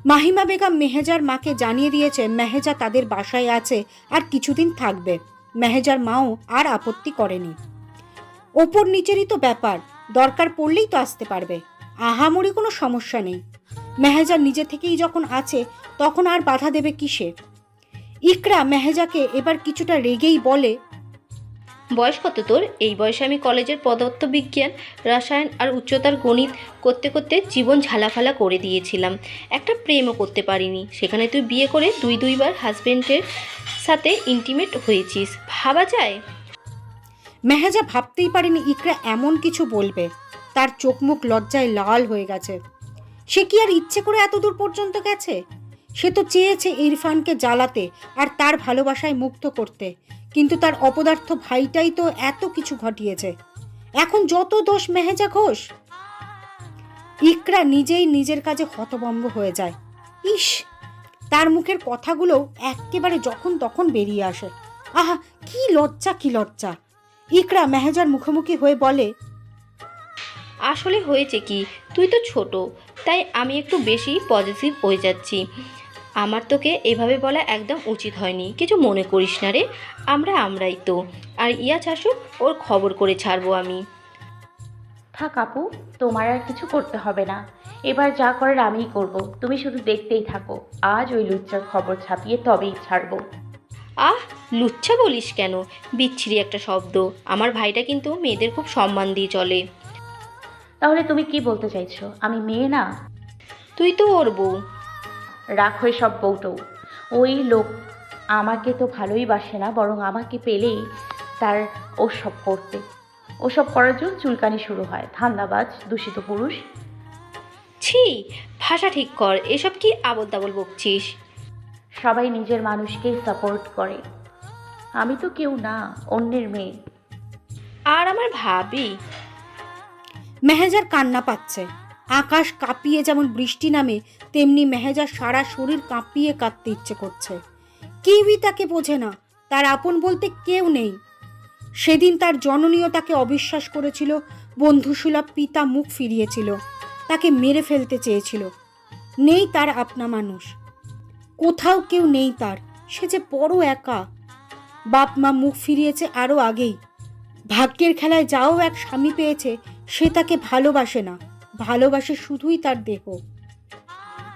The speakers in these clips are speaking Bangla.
মাহিমা বেগম মেহেজার মাকে জানিয়ে দিয়েছে মেহেজা তাদের বাসায় আছে আর কিছুদিন থাকবে। মেহেজার মাও আর আপত্তি করেনি। ওপর নিচেরই তো ব্যাপার, দরকার পড়লেই তো আসতে পারবে, আহামরি কোনো সমস্যা নেই। মেহেজা নিজে থেকেই যখন আছে তখন আর বাধা দেবে কিসে? ইকরা মেহেজাকে এবার কিছুটা রেগেই বলে, বয়স কত তোর? এই বয়সে আমি কলেজের পদার্থবিজ্ঞান, রসায়ন আর উচ্চতার গণিত করতে করতে জীবন ঝালাফালা করে দিয়েছিলাম। একটা প্রেমও করতে পারিনি, সেখানে তুই বিয়ে করে দুইবার হাজবেন্ডের সাথে ইন্টিমেট হয়েছিস, ভাবা যায়? মেহেজা ভাবতেই পারেনি ইকরা এমন কিছু বলবে। তার চোখ মুখ লজ্জায় লাল হয়ে গেছে। সে কি আর ইচ্ছে করে এত দূর পর্যন্ত গেছে? সে তো চেয়েছে ইরফানকে জ্বালাতে আর তার ভালোবাসায় মুগ্ধ করতে, কিন্তু তার অপদার্থ ভাইটাই তো এত কিছু ঘটিয়েছে। এখন যত দোষ মেহেজা ঘোষ। ইকরা নিজেই নিজের কাজে হতভম্ব হয়ে যায়। ইস, তার মুখের কথাগুলো একেবারে যখন তখন বেরিয়ে আসে। আহা, কি লজ্জা, কি লজ্জা! ইকরা মেহেজার মুখোমুখি হয়ে বলে, আসলে হয়েছে কি, তুই তো ছোট, তাই আমি একটু বেশি পজিটিভ হয়ে যাচ্ছি। আমার তোকে এভাবে বলা একদম উচিত হয়নি, কিছু মনে করিস না রে। আমরাই তো। আর ইয়া আসুক, ওর খবর করে ছাড়বো আমি। থাক আপু, তোমার আর কিছু করতে হবে না। এবার যা করার আমিই করব, তুমি শুধু দেখতেই থাকো। আজ ওই লুচ্চার খবর ছাপিয়ে তবেই ছাড়বো। আহ, লুচ্ছা বলিস কেন? বিচ্ছিরি একটা শব্দ। আমার ভাইটা কিন্তু মেয়েদের খুব সম্মান দিয়ে চলে। তাহলে তুমি কি বলতে চাইছো, আমি মেয়ে না? তুই তো ওর বউ। রাখো সব বউটৌ। ওই লোক আমাকে তো ভালোই বাসে না, বরং আমাকে পেলেই তার ওসব করার জন্য চুলকানি শুরু হয়। ধান্দাবাজ, দূষিত পুরুষ। ছি, ভাষা ঠিক কর, এসব কি আবোল তাবোল বকছিস? সবাই নিজের মানুষকেই সাপোর্ট করে। আমি তো কেউ না, অন্যের মেয়ে। আর আমার ভাবি। মেহেজার কান্না পাচ্ছে। আকাশ কাঁপিয়ে যেমন বৃষ্টি নামে, তেমনি মেহেজার সারা শরীর কাঁপিয়ে কাঁদতে ইচ্ছে করছে। কেউই তাকে বোঝে না, তার আপন বলতে কেউ নেই। সেদিন তার জননীও তাকে অবিশ্বাস করেছিল, বন্ধুসুলভ পিতা মুখ ফিরিয়েছিল, তাকে মেরে ফেলতে চেয়েছিল। নেই তার আপনা মানুষ, কোথাও কেউ নেই তার। সে যে বড় একা। বাপ মা মুখ ফিরিয়েছে আরও আগেই। ভাগ্যের খেলায় যাও এক স্বামী পেয়েছে, সে তাকে ভালোবাসে না, ভালোবাসে শুধুই তার দেহ।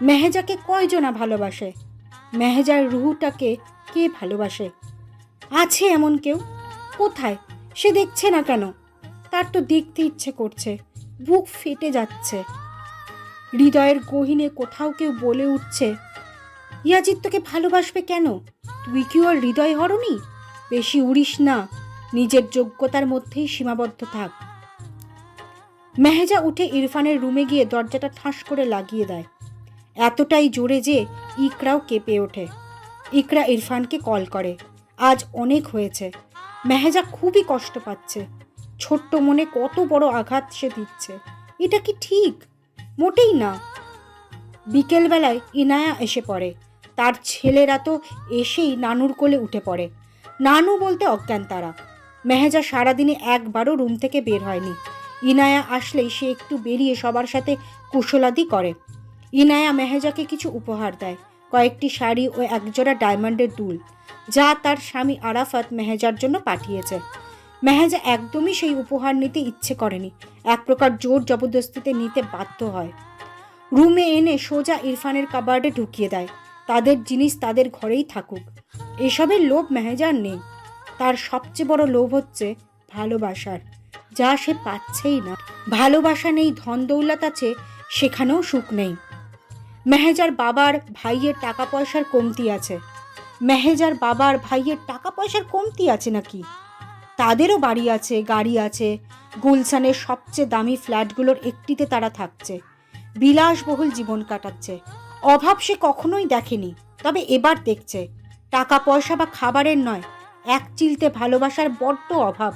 মেহেজাকে কয়জনা ভালোবাসে? মেহেজার রুহুটাকে কে ভালোবাসে? আছে এমন কেউ? কোথায়? সে দেখছে না কেন? তার তো দেখতে ইচ্ছে করছে, বুক ফেটে যাচ্ছে। হৃদয়ের গহীনে কোথাও কেউ বলে উঠছে, ইয়াজিৎ তোকে ভালোবাসবে কেন? তুই কি ওর হৃদয় হরণী? বেশি উড়িস না, নিজের যোগ্যতার মধ্যেই সীমাবদ্ধ থাক। মেহেজা উঠে ইরফানের রুমে গিয়ে দরজাটা ঠাস করে লাগিয়ে দেয়, এতটাই জোরে যে ইকরাও কেঁপে ওঠে। ইকরা ইরফানকে কল করে। আজ অনেক হয়েছে, মেহেজা খুবই কষ্ট পাচ্ছে। ছোট্ট মনে কত বড় আঘাত সে দিচ্ছে। এটা কি ঠিক? মোটেই না। বিকেলবেলায় ইনায়া এসে পড়ে। তার ছেলেরা তো এসেই নানুর কোলে উঠে পড়ে। নানু বলতে অজ্ঞান তারা। মেহেজা সারাদিনে একবারও রুম থেকে বের হয়নি। ইনায়া আসলেই সে একটু বেরিয়ে সবার সাথে কুশলাদি করে। ইনায়া মেহেজাকে কিছু উপহার দেয়, কয়েকটি শাড়ি ও একজোড়া ডায়মন্ডের দুল, যা তার স্বামী আরাফাত মেহেজার জন্য পাঠিয়েছে। মেহেজা একদমই সেই উপহার নিতে ইচ্ছে করেনি, এক প্রকার জোর জবরদস্তিতে নিতে বাধ্য হয়। রুমে এনে সোজা ইরফানের কাবার্ডে ঢুকিয়ে দেয়। তাদের জিনিস তাদের ঘরেই থাকুক, এসবের লোভ মেহেজার নেই। তার সবচেয়ে বড় লোভ হচ্ছে ভালোবাসার, যা সে পাচ্ছেই না। ভালোবাসা নেই, ধন দৌলত আছে, সেখানেও সুখ নেই। মেহেজার বাবার ভাইয়ের টাকা পয়সার কমতি আছে। মেহেজার বাবার ভাইয়ের টাকা পয়সার কমতি আছে নাকি? তাদেরও বাড়ি আছে, গাড়ি আছে। গুলশানের সবচেয়ে দামি ফ্ল্যাটগুলোর একটিতে তারা থাকছে, বিলাসবহুল জীবন কাটাচ্ছে। অভাব সে কখনোই দেখেনি, তবে এবার দেখছে। টাকা পয়সা বা খাবারের নয়, এক চিলতে ভালোবাসার বড্ড অভাব।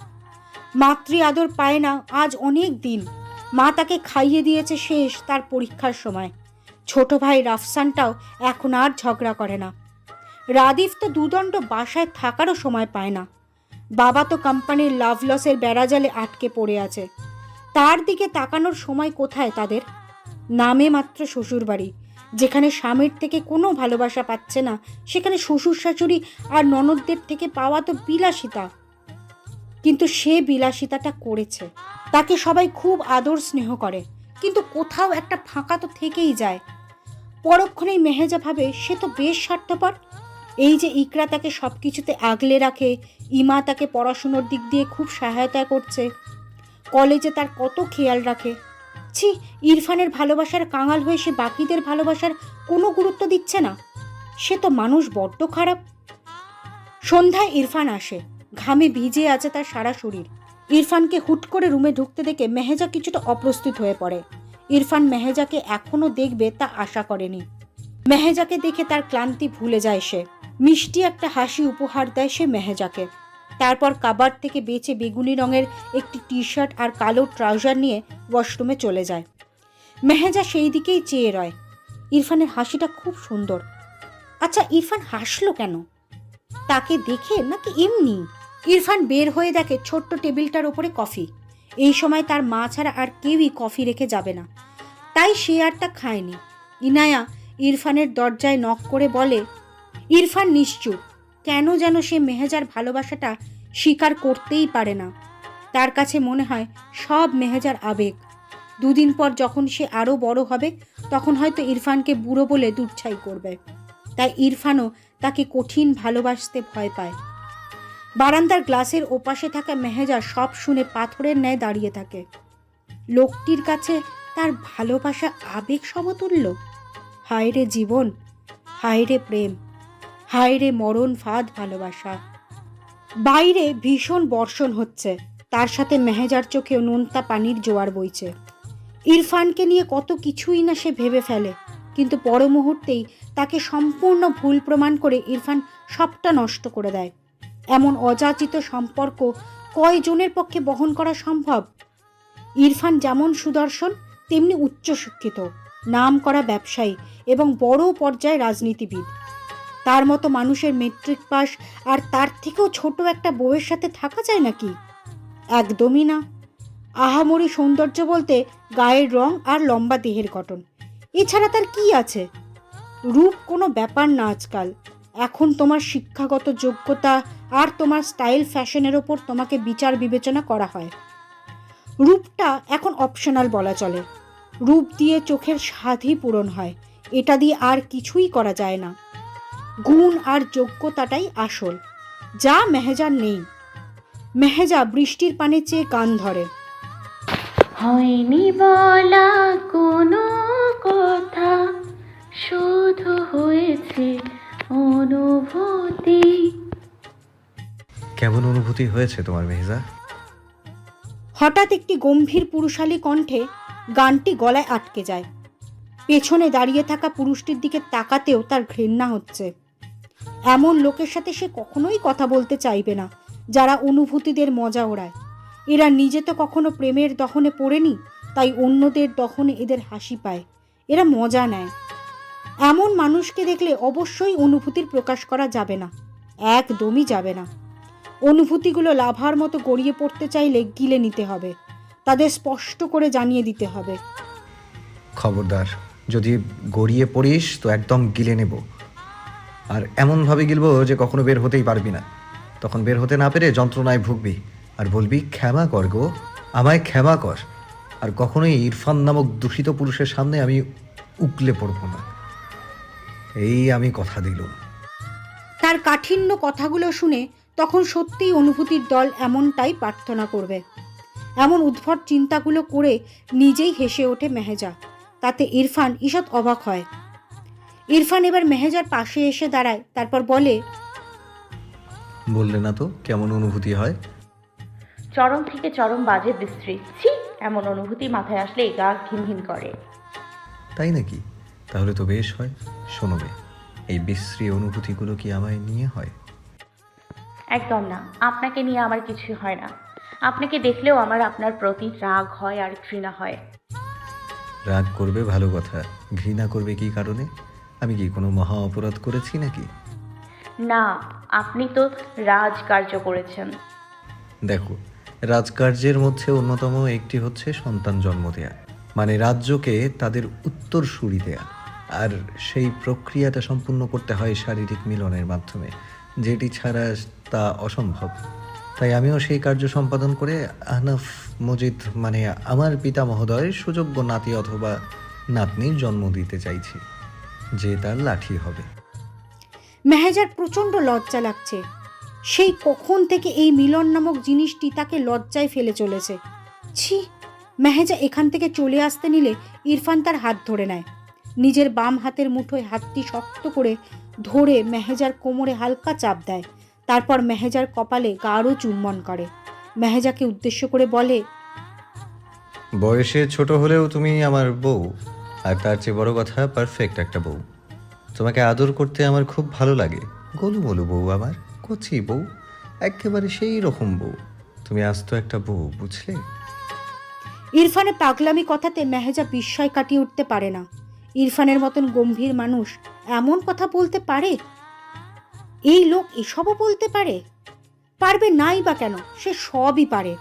মাতৃ আদর পায় না আজ অনেক দিন। মা তাকে খাইয়ে দিয়েছে শেষ তার পরীক্ষার সময়। ছোট ভাই রাফসানটাও এখন আর ঝগড়া করে না। রাদিফ তো দুদণ্ড বাসায় থাকারও সময় পায় না। বাবা তো কোম্পানির লাভ লসের বেড়াজালে আটকে পড়ে আছে। তার দিকে তাকানোর সময় কোথায় তাদের? নামে মাত্র শ্বশুরবাড়ি, যেখানে স্বামীর থেকে কোনো ভালোবাসা পাচ্ছে না, সেখানে শ্বশুর শাশুড়ি আর ননদদের থেকে পাওয়া তো বিলাসিতা। কিন্তু সে বিলাসিতাটা করেছে, তাকে সবাই খুব আদর স্নেহ করে, কিন্তু কোথাও একটা ফাঁকা তো থেকেই যায়। পরক্ষণেই মেহেজা ভাবে সে তো বেশ স্বার্থপর। এই যে ইকরা তাকে সব কিছুতে আগলে রাখে, ইমা তাকে পড়াশুনোর দিক দিয়ে খুব সহায়তা করছে, কলেজে তার কত খেয়াল রাখে। ছি, ইরফানের ভালোবাসার কাঙাল হয়ে সে বাকিদের ভালোবাসার কোনো গুরুত্ব দিচ্ছে না। সে তো মানুষ বড্ড খারাপ। সন্ধ্যায় ইরফান আসে, ঘামে ভিজে আছে তার সারা শরীর। ইরফানকে হুট করে রুমে ঢুকতে দেখে মেহেজা কিছুটা অপ্রস্তুত হয়ে পড়ে। ইরফান মেহেজাকে এখনো দেখবে তা আশা করেনি। মেহেজাকে দেখে তার ক্লান্তি ভুলে যায় সে। মিষ্টি একটা হাসি উপহার দেয় সে মেহেজাকে। তারপর কাবার্ড থেকে বেছে বেগুনি রঙের একটি টি শার্ট আর কালো ট্রাউজার নিয়ে ওয়াশরুমে চলে যায়। মেহেজা সেই দিকেই চেয়ে রয়। ইরফানের হাসিটা খুব সুন্দর। আচ্ছা, ইরফান হাসলো কেন? তাকে দেখে নাকি এমনি? ইরফান বের হয়ে দেখে ছোট্ট টেবিলটার ওপরে কফি। এই সময় তার মা ছাড়া আর কেউই কফি রেখে যাবে না, তাই সে আর তা খায়নি। ইনায়া ইরফানের দরজায় নক করে বলে। ইরফান নিশ্চুপ, কেন যেন সে মেহেজার ভালোবাসাটা স্বীকার করতেই পারে না। তার কাছে মনে হয় সব মেহেজার আবেগ। দুদিন পর যখন সে আরও বড় হবে, তখন হয়তো ইরফানকে বুড়ো বলে দুচ্ছাই করবে। তাই ইরফানও তাকে কঠিন ভালোবাসতে ভয় পায়। বারান্দার গ্লাসের ওপাশে থাকা মেহেজা সব শুনে পাথরের ন্যায় দাঁড়িয়ে থাকে। লোকটির কাছে তার ভালোবাসা আবেগ সমতুল্য। হায় রে জীবন, হায় রে প্রেম, হায় রে মরণ ফাঁদ ভালোবাসা। বাইরে ভীষণ বর্ষণ হচ্ছে, তার সাথে মেহেজার চোখেও নোনতা পানির জোয়ার বইছে। ইরফানকে নিয়ে কত কিছুই না সে ভেবে ফেলে, কিন্তু পর মুহূর্তেই তাকে সম্পূর্ণ ভুল প্রমাণ করে ইরফান সবটা নষ্ট করে দেয়। এমন অযাচিত সম্পর্ক কয়জনের পক্ষে বহন করা সম্ভব? ইরফান যেমন সুদর্শন, তেমনি উচ্চশিক্ষিত, নাম করা ব্যবসায়ী এবং বড় পর্যায়ে রাজনীতিবিদ। তার মতো মানুষের মেট্রিক পাস আর তার থেকেও ছোট একটা বউয়ের সাথে থাকা যায় নাকি? একদমই না। আহামরি সৌন্দর্য বলতে গায়ের রং আর লম্বা দেহের গঠন, এছাড়া তার কি আছে? রূপ কোনো ব্যাপার না আজকাল। এখন তোমার শিক্ষাগত যোগ্যতা আর তোমার স্টাইল ফ্যাশনের ওপর তোমাকে বিচার বিবেচনা করা হয়। রূপটা এখন অপশনাল বলা চলে। রূপ দিয়ে চোখের স্বাদই পূরণ হয়, এটা দিয়ে আর কিছুই করা যায় না। গুণ আর যোগ্যতাটাই আসল, যা মেহেজার নেই। মেহেজা বৃষ্টির পানে চেয়ে কান ধরে। হয়নি বলা কোনো কথা, শুধু হয়েছে অনুভূতি। কেমন অনুভূতি হয়েছে তোমার মেহেজা? হঠাৎ একটি গম্ভীর পুরুষালী কণ্ঠে গানটি গলায় আটকে যায়। পেছনে দাঁড়িয়ে থাকা পুরুষটির দিকে তাকাতেও তার ঘৃণা হচ্ছে। এমন লোকের সাথে সে কখনোই কথা বলতে চাইবে না, যারা অনুভূতিদের মজা ওড়ায়। এরা নিজে তো কখনো প্রেমের দহনে পড়েনি, তাই অন্যদের দহনে এদের হাসি পায়, এরা মজা নেয়। এমন মানুষকে দেখলে অবশ্যই অনুভূতির প্রকাশ করা যাবে না, একদমই যাবে না। অনুভূতিগুলো লাভার মতো গড়িয়ে পড়তে চাইলে গিলে নিতে হবে, তাদের স্পষ্ট করে জানিয়ে দিতে হবে। খবরদার, যদি গড়িয়ে পড়িস তো একদম গিলে নেব, আর এমনভাবে গিলবো যে কখনো বের হতেই পারবি না। তখন বের হতে না পেরে যন্ত্রণায় ভুগবি আর বলবি ক্ষমা কর গো, আমায় ক্ষমা কর। আর কখনোই ইরফান নামক দূষিত পুরুষের সামনে আমি উকলে পড়বো না, এই আমি কথা দিলুম। তার কাঠিন্য কথাগুলো শুনে তখন সত্যিই অনুভূতির দল এমনটাই প্রার্থনা করবে। এমন উদ্ভট চিন্তাগুলো করে নিজেই হেসে ওঠে মেহেজা। তাতে ইরফান ঈষৎ অবাক হয়। ইরফান এবার মেহেজার পাশে এসে দাঁড়ায়, তারপর বলে, বললে না তো কেমন অনুভূতি হয়? চরম থেকে চরম বাজে বিশ্রী। ছি, এমন অনুভূতি মাথায় আসলে গা ঘিনঘিন করে। তাই নাকি? তাহলে তো বেশ হয়। শোনবে, এই বিশ্রী অনুভূতিগুলো কি আমায় নিয়ে হয়? একদম না, আপনাকে নিয়ে আমার কিছু হয় না। আপনাকে দেখলেও আমার আপনার প্রতি রাগ হয় আর ঘৃণা হয়। রাগ করবে ভালো কথা, ঘৃণা করবে কি কারণে? আমি কি কোনো মহা অপরাধ করেছি নাকি? না, আপনি তো রাজকার্য করেছেন। দেখো, রাজকার্যের মধ্যে অন্যতম একটি হচ্ছে সন্তান জন্ম দেয়া, মানে রাজ্যকে তাদের উত্তরসূরি দেয়া। আর সেই প্রক্রিয়াটা সম্পূর্ণ করতে হয় শারীরিক মিলনের মাধ্যমে, যেটি ছাড়া তা অসম্ভব। তাই আমিও সেই কার্য সম্পাদন করে আহনাফ মজিদ মানে আমার পিতা মহোদয় সুযোগ্য নাতি অথবা নাতনির জন্ম দিতে চাইছি, যে তার লাঠি হবে। মেহেজার প্রচণ্ড লজ্জা লাগছে। সেই কখন থেকে এই মিলন নামক জিনিসটি তাকে লজ্জায় ফেলে চলেছে। ছি! মেহেজা এখান থেকে চলে আসতে নিলে ইরফান তার হাত ধরে নেয়। নিজের বাম হাতের মুঠোয় হাতটি শক্ত করে ধরে মেহেজার কোমরে হালকা চাপ দেয়। তারপর মেহেজার কপালে গাঢ় চুম্বন করে। মেহেজাকে উদ্দেশ্য করে বলে, বয়সে ছোট হলেও তুমি আমার বউ, আর তার চেয়ে বড় কথা পারফেক্ট একটা বউ। তোমাকে আদর করতে আমার খুব ভালো লাগে। গোলুমোলু বউ, আমার কচি বউ, একেবারে সেই রকম বউ। তুমি আস্ত একটা বউ, বুঝলে? ইরফানের পাগলামি কথাতে মেহেজা বিস্ময় কাটিয়ে উঠতে পারে না। ইরফানের মতন গম্ভীর মানুষ এমন কথা বলতে পারে? এই লোক এসবও বলতে পারে? পারবে নাই বা কেন, সে সবই পারে।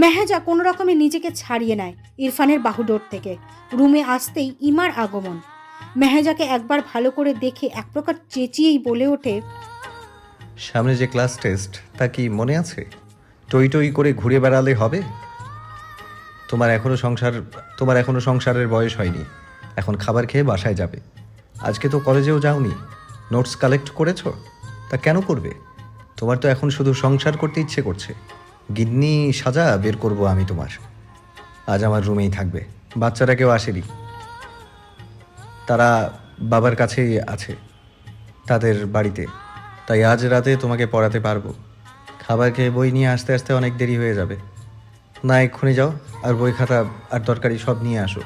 মেহেজা কোনো রকমে নিজেকে ছাড়িয়ে নেয় ইরফানের বাহুডোর থেকে। রুমে আসতেই ইমার আগমন। মেহেজাকে একবার ভালো করে দেখে এক প্রকার চেঁচিয়েই বলে ওঠে, সামনে যে ক্লাস টেস্ট, তা কি মনে আছে? টই টই করে ঘুরে বেড়ালে হবে? তোমার এখনো সংসারের বয়স হয়নি। এখন খাবার খেয়ে বাসায় যাবে। আজকে তো কলেজেও যাওনি, নোটস কালেক্ট করেছো? তা কেন করবে? তোমার তো এখন শুধু সংসার করতে ইচ্ছে করছে। গিন্নি সাজা বের করব আমি তোমার। আজ আমার রুমেই থাকবে। বাচ্চারা কেউ আসেনি, তারা বাবার কাছেই আছে, তাদের বাড়িতে। তাই আজ রাতে তোমাকে পড়াতে পারবো। খাবার খেয়ে বই নিয়ে আসতে আসতে অনেক দেরি হয়ে যাবে। না, এক্ষুনি যাও আর বই খাতা আর তরকারি সব নিয়ে আসো।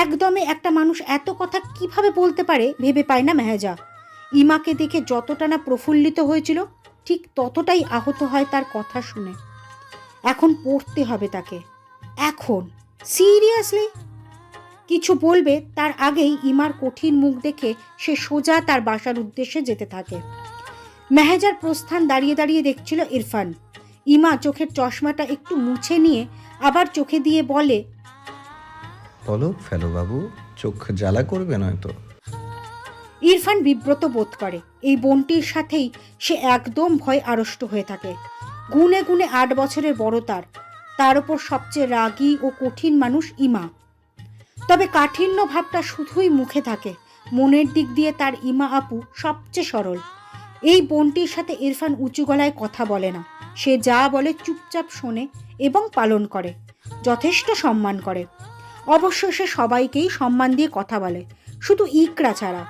একদমে একটা মানুষ এত কথা কিভাবে বলতে পারে ভেবে পায় না মেহেজা। ইমাকে দেখে যতটা না প্রফুল্লিত হয়েছিল, ঠিক ততটাই আহত হয় তার কথা শুনে। এখন পড়তে হবে তাকে, এখন সিরিয়াসলি। কিছু বলবে তার আগেই ইমার কঠিন মুখ দেখে সে সোজা তার বাসার উদ্দেশ্যে যেতে থাকে। মেহেজার প্রস্থান দাঁড়িয়ে দাঁড়িয়ে দেখছিল ইরফান। ইমা চোখের চশমাটা একটু মুছে নিয়ে আবার চোখে দিয়ে বলে, পলক ফেলো বাবু, চোখ জ্বালা করবে নয়তো। ইরফান বিব্রত বোধ করে। এই বোনটির সাথেই সে একদম ভয় আড়ষ্ট হয়ে থাকে। গুনে গুনে 8 বছরের বড় তার ওপর সবচেয়ে রাগী ও কঠিন মানুষ ইমা। তবে কাঠিন্য ভাবটা শুধুই মুখে থাকে, মনের দিক দিয়ে তার ইমা আপু সবচেয়ে সরল। এই বোনটির সাথে ইরফান উঁচু গলায় কথা বলে না। সে যা বলে চুপচাপ শোনে এবং পালন করে, যথেষ্ট সম্মান করে। অবশ্য সে সবাইকেই সম্মান দিয়ে কথা বলে, শুধু ইকরা ছাড়া।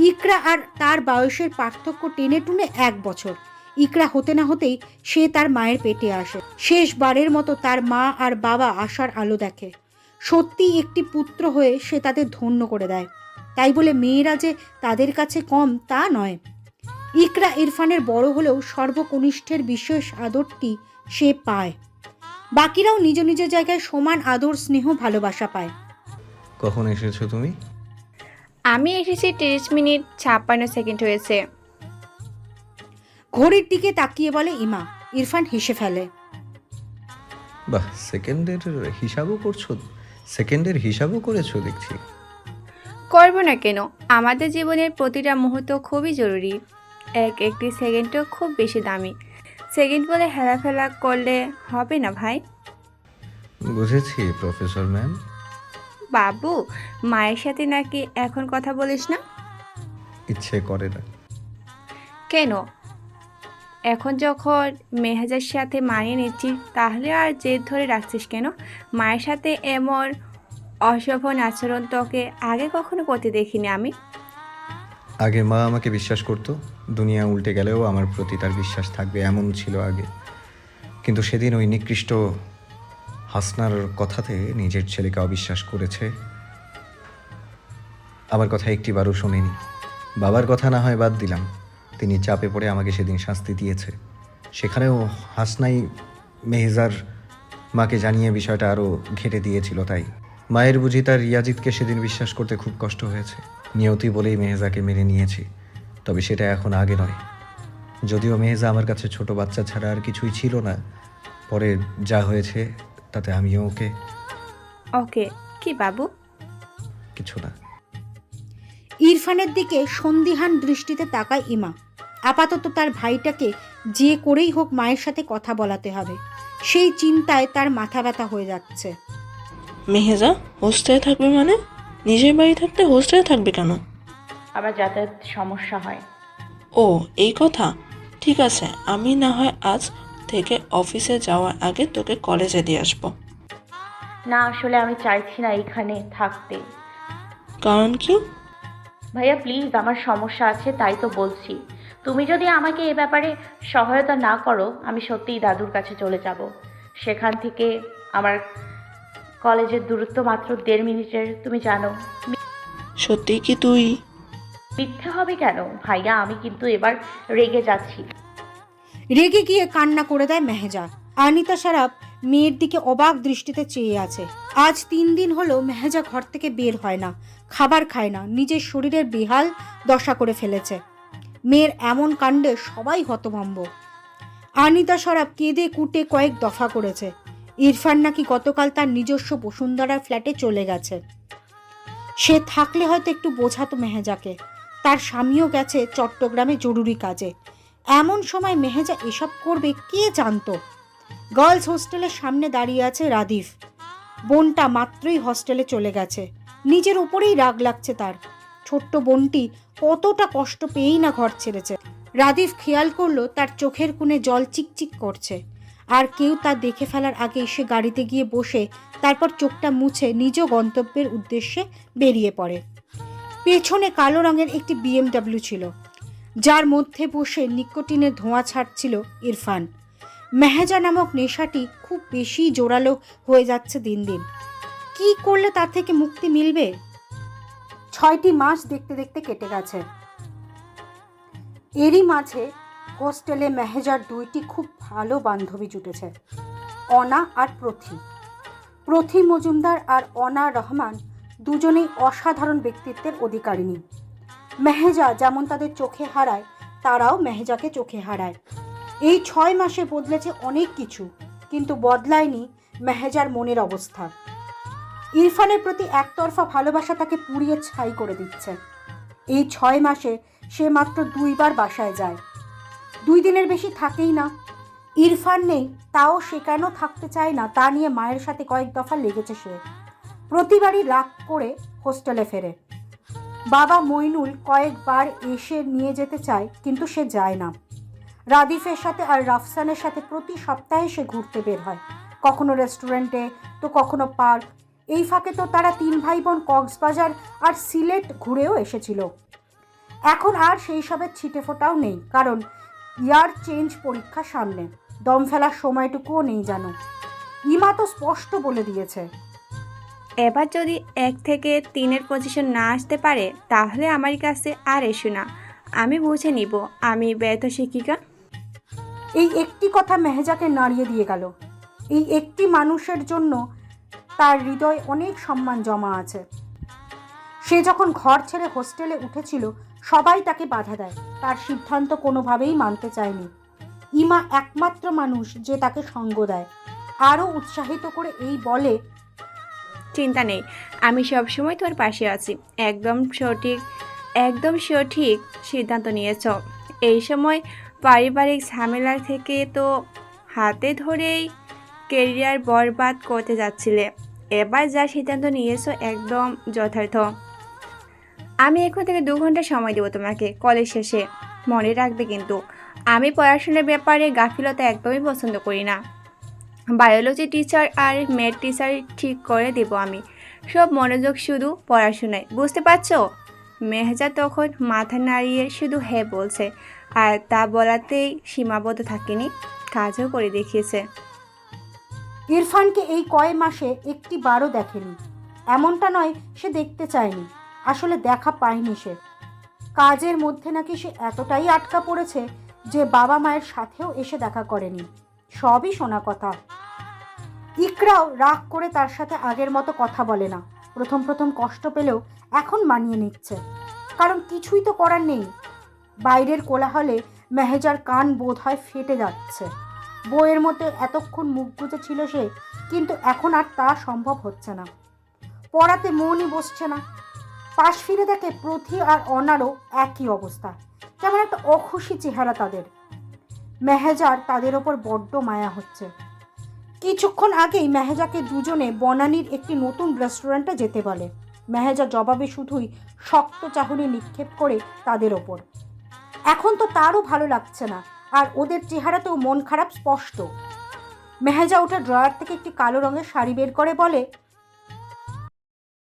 ইকরা আর তার বয়সের পার্থক্য টেনে টুনে 1 বছর। ইকরা হতে না হতেই সে তার মায়ের পেটে আসে। শেষবারের মতো তার মা আর বাবা আশার আলো দেখে। সত্যি একটি পুত্র হয়ে সে তাদের ধন্য করে দেয়। তাই বলে মেয়েরা যে তাদের কাছে কম তা নয়। ইকরা ইরফানের বড় হলেও সর্বকনিষ্ঠের বিশেষ আদরটি সে পায়। বাকিরাও নিজ নিজ জায়গায় সমান আদর, স্নেহ, ভালোবাসা পায়। কখন এসেছো তুমি? আমি এসেছি 30 মিনিট 56 সেকেন্ড হয়েছে। ঘড়ির দিকে তাকিয়ে বলে ইমা। ইরফান হেসে ফেলে। বাহ, সেকেন্ডের হিসাবও করেছো দেখছি। করবো না কেন? আমাদের জীবনের প্রতিটা মুহূর্ত খুবই জরুরি। একটি সেকেন্ডও খুব বেশি দামি। সেকেন্ড বলে হেলাফেলা করলে হবে না ভাই। বুঝেছি প্রফেসর ম্যাম। বাবু, মায়ের সাথে নাকি এখন কথা বলিস না? ইচ্ছে করে না। কেন? এখন যখন মেহেজার সাথে মানিয়ে নিচ্ছিস, তাহলে আর জেদ ধরে রাখছিস কেন? মায়ের সাথে এমন অশোভন আচরণ তোকে আগে কখনো করতে দেখিনি আমি। আগে মা আমাকে বিশ্বাস করতো, দুনিয়া উল্টে গেলেও আমার প্রতি তার বিশ্বাস থাকবে, এমন ছিল আগে। কিন্তু সেদিন ওই নিকৃষ্ট হাসনার কথাতে নিজের ছেলেকে অবিশ্বাস করেছে। আমার কথা একটিবারও শোনেনি। বাবার কথা না হয় বাদ দিলাম, তিনি চাপে পড়ে আমাকে সেদিন শাস্তি দিয়েছে। সেখানেও হাসনাই মেহেজার মাকে জানিয়ে বিষয়টা আরও ঘেটে দিয়েছিল। তাই মায়ের বুঝি তার রিয়াজিৎকে সেদিন বিশ্বাস করতে খুব কষ্ট হয়েছে। নিয়তি বলেই মেহেজাকে মেনে নিয়েছি, তবে সেটা এখন আগে নয়। যদিও মেহেজা আমার কাছে ছোট বাচ্চা ছাড়া আর কিছুই ছিল না, পরে যা হয়েছে তাতে আমিও ওকে। ওকে, কি বাবু? কিছু না। ইরফানের দিকে সন্দিহান দৃষ্টিতে তাকায় ইমা। আপাতত তার ভাইটাকে যে করেই হোক মায়ের সাথে কথা বলাতে হবে, সেই চিন্তায় তার মাথা ব্যথা হয়ে যাচ্ছে। মেহেজা হোস্টেলে থাকবে মানে? নিজের বাড়ি থাকতে হোস্টেলে থাকবে কেন? আমার যাতায়াত সমস্যা হয়। ও এই কথা। ঠিক আছে, আমি না হয় আজ থেকে অফিসে যাওয়ার আগে তোকে কলেজে দিয়ে আসবো। না, আসলে আমি চাইছি না এখানে থাকতে। কারণ কি? ভাইয়া প্লিজ, আমার সমস্যা আছে তাই তো বলছি। তুমি যদি আমাকে এ ব্যাপারে সহায়তা না করো, আমি সত্যিই দাদুর কাছে চলে যাব। সেখান থেকে আমার কলেজের দূরত্ব মাত্র 1.5 মিনিটের, তুমি জানো। সত্যি কি তুই? মিথ্যে হবে কেন ভাইয়া, আমি কিন্তু এবার রেগে যাচ্ছি। রেগে গিয়ে কান্না করে দেয় মেহেজা। আনিতা সারাফ মেয়ের দিকে অবাক দৃষ্টিতে চেয়ে আছে। আজ 3 দিন হলো মেহেজা ঘর থেকে বের হয় না, খাবার খায় না, নিজের শরীরের বেহাল দশা করে ফেলেছে। মেয়ের এমন কাণ্ডে সবাই হতভম্ব। আনিতা সারাফ কেঁদে কুটে কয়েক দফা করেছে। ইরফান নাকি গতকাল তার নিজস্ব বসুন্ধরার ফ্ল্যাটে চলে গেছে। সে থাকলে হয়তো একটু বোঝাতো মেহেজাকে। তার স্বামীও গেছে চট্টগ্রামে জরুরি কাজে। এমন সময় মেহেজা এসব করবে কে জানতো। গার্লস হোস্টেলের সামনে দাঁড়িয়ে আছে রাদিফ। বোনটা মাত্রই হস্টেলে চলে গেছে, নিজের উপরেই রাগ লাগছে তার। ছোট্ট বোনটি কতটা কষ্ট পেয়েই না ঘর ছেড়েছে। রাদিফ খেয়াল করলো তার চোখের কোণে জল চিকচিক করছে। আর কেউ তা দেখে ফেলার আগে সে গাড়িতে গিয়ে বসে তারপর চোখটা মুছে নিজ গন্তব্যের উদ্দেশ্যে বেরিয়ে পড়ে। পেছনে কালো রঙের একটি BMW ছিল, যার মধ্যে বসে নিকোটিনের ধোঁয়া ছাড়ছিল ইরফান। মেহেজা নামক নেশাটি খুব বেশি জোরালো হয়ে যাচ্ছে দিন দিন। কি করলে তার থেকে মুক্তি মিলবে? 6টি মাস দেখতে দেখতে কেটে গেছে। এরই মাঝে হোস্টেলে মেহেজার 2টি খুব ভালো বান্ধবী জুটেছে, অনা আর প্রথি। প্রথি মজুমদার আর অনা রহমান দুজনেই অসাধারণ ব্যক্তিত্বের অধিকারিণী। মেহেজা যেমন তাদের চোখে হারায়, তারাও মেহেজাকে চোখে হারায়। এই 6 মাসে বদলেছে অনেক কিছু, কিন্তু বদলায়নি মেহেজার মনের অবস্থা। ইরফানের প্রতি একতরফা ভালোবাসা তাকে পুড়িয়ে ছাই করে দিচ্ছে। এই 6 মাসে সে মাত্র 2 বার বাসায় যায়, 2 দিনের বেশি থাকেই না। ইরফান নেই, তাও সে কেন থাকতে চায় না তা নিয়ে মায়ের সাথে কয়েক দফা লেগেছে সে। প্রতিবারই রাগ করে হোস্টেলে ফেরে। বাবা মইনুল কয়েকবার এসে নিয়ে যেতে চায়, কিন্তু সে যায় না। রাদিফের সাথে আর রাফসানের সাথে প্রতি সপ্তাহে সে ঘুরতে বের হয়, কখনো রেস্টুরেন্টে তো কখনো পার্ক। এই ফাঁকে তো তারা 3 ভাই বোন কক্সবাজার আর সিলেট ঘুরেও এসেছিল। এখন আর সেই সবের ছিটে ফোটাও নেই, কারণ ইয়ার চেঞ্জ পরীক্ষা সামনে। দম ফেলার সময়টুকুও নেই জানো। ইমা তো স্পষ্ট বলে দিয়েছে, এবার যদি 1 থেকে 3-এর পজিশন না আসতে পারে তাহলে আমার কাছে আর এসো না, আমি বুঝে নিব আমি ব্যর্থ শিক্ষিকা। এই একটি কথা মেহেজাকে নাড়িয়ে দিয়ে গেল। এই একটি মানুষের জন্য তার হৃদয়ে অনেক সম্মান জমা আছে। সে যখন ঘর ছেড়ে হোস্টেলে উঠেছিল, সবাই তাকে বাধা দেয়, তার সিদ্ধান্ত কোনোভাবেই মানতে চায়নি। ইমা একমাত্র মানুষ যে তাকে সঙ্গ দেয়, আরও উৎসাহিত করে এই বলে, চিন্তা নেই, আমি সবসময় তোর পাশে আছি। একদম সঠিক সিদ্ধান্ত নিয়েছ। এই সময় পারিবারিক ঝামেলার থেকে তো হাতে ধরেই কেরিয়ার বরবাদ করতে যাচ্ছিলে, এবার যা সিদ্ধান্ত নিয়েছো একদম যথার্থ। আমি এখন থেকে 2 ঘন্টা সময় দেবো তোমাকে কলেজ শেষে। মনে রাখবে কিন্তু, আমি পড়াশোনার ব্যাপারে গাফিলতা একদমই পছন্দ করি না। বায়োলজি টিচার আর ম্যাথ টিচার ঠিক করে দেব আমি, সব মনোযোগ শুধু পড়াশোনায়, বুঝতে পারছো? মেহেজা তখন মাথা নাড়িয়ে শুধু হ্যাঁ বলছে, আর তা বলাতেই সীমাবদ্ধ থাকেনি, কাজও করে দেখিয়েছে। ইরফানকে এই কয় মাসে একটি বারও দেখেনি। এমনটা নয় সে দেখতে চায়নি, আসলে দেখা পায়নি সে। কাজের মধ্যে নাকি সে এতটাই আটকা পড়েছে যে বাবা মায়ের সাথেও এসে দেখা করেনি। সবই শোনা কথা। ইকরাও রাগ করে তার সাথে আগের মতো কথা বলে না। প্রথম প্রথম কষ্ট পেলেও এখন মানিয়ে নিচ্ছে, কারণ কিছুই তো করার নেই। বাইরের কোলাহলে মেহেজার কান বোধ হয় ফেটে যাচ্ছে। বইয়ের মতো এতক্ষণ মুখ গুজে ছিল সে, কিন্তু এখন আর তা সম্ভব হচ্ছে না। পড়াতে মনই বসছে না। পাশ ফিরে দেখে প্রথি আর অনারও একই অবস্থা, কেমন একটা অখুশি চেহারা তাদের। মেহেজার তাদের ওপর বড্ড মায়া হচ্ছে। কিছুক্ষণ আগেই মেহেজাকে দুজনে বনানীর একটি নতুন রেস্টুরেন্টে যেতে বলে। মেহেজা জবাবে শুধুই শক্ত চাহনি নিক্ষেপ করে তাদের ওপর। এখন তো তারও ভালো লাগছে না, আর ওদের চেহারাতেও মন খারাপ স্পষ্ট। মেহেজা ওটা ড্রয়ার থেকে একটি কালো রঙের শাড়ি বের করে বলে,